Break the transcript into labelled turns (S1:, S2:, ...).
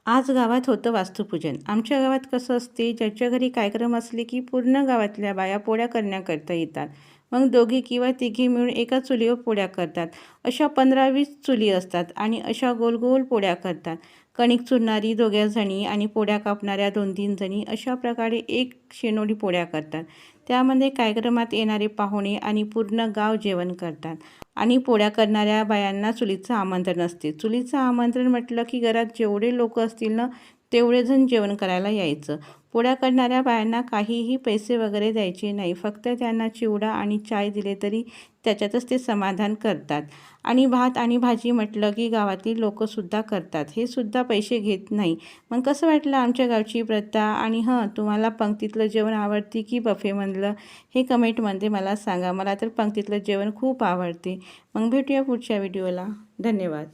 S1: आज गावात होतं वास्तुपूजन. आमच्या गावात कसं असते, ज्याच्या घरी कार्यक्रम असले की पूर्ण गावातल्या बाया पोळ्या करण्याकरता येतात. मग दोघी किंवा तिघी मिळून एका चुलीवर पोळ्या करतात. अशा 15-20 चुली असतात आणि अशा गोल-गोल पोळ्या करतात. कणिक चुरणारी दोघ्या जणी आणि पोळ्या कापणाऱ्या 2-3 जणी अशा प्रकारे एक शेणोडी पोळ्या करतात. त्यामध्ये कार्यक्रमात येणारे पाहुणे आणि पूर्ण गाव जेवण करतात. आणि पोळ्या करणाऱ्या बायांना चुलीचं आमंत्रण असते. चुलीचं आमंत्रण म्हटलं की घरात जेवढे लोक असतील ना, तेवढे जण जेवण करायला यायचं. पोळ्या करणाऱ्या बायांना काहीही पैसे वगैरे द्यायचे नाही. फक्त त्यांना चिवडा आणि चाय दिले तरी त्याच्यातच ते समाधान करतात. आणि भात आणि भाजी म्हटलं की गावातील लोकंसुद्धा करतात. हे सुद्धा पैसे घेत नाही. मग कसं वाटलं आमच्या गावची प्रथा? आणि तुम्हाला पंक्तीतलं जेवण आवडते की बफेमधलं? हे कमेंटमध्ये मला सांगा. मला तर पंक्तीतलं जेवण खूप आवडते. मग भेटूया पुढच्या व्हिडिओला. धन्यवाद.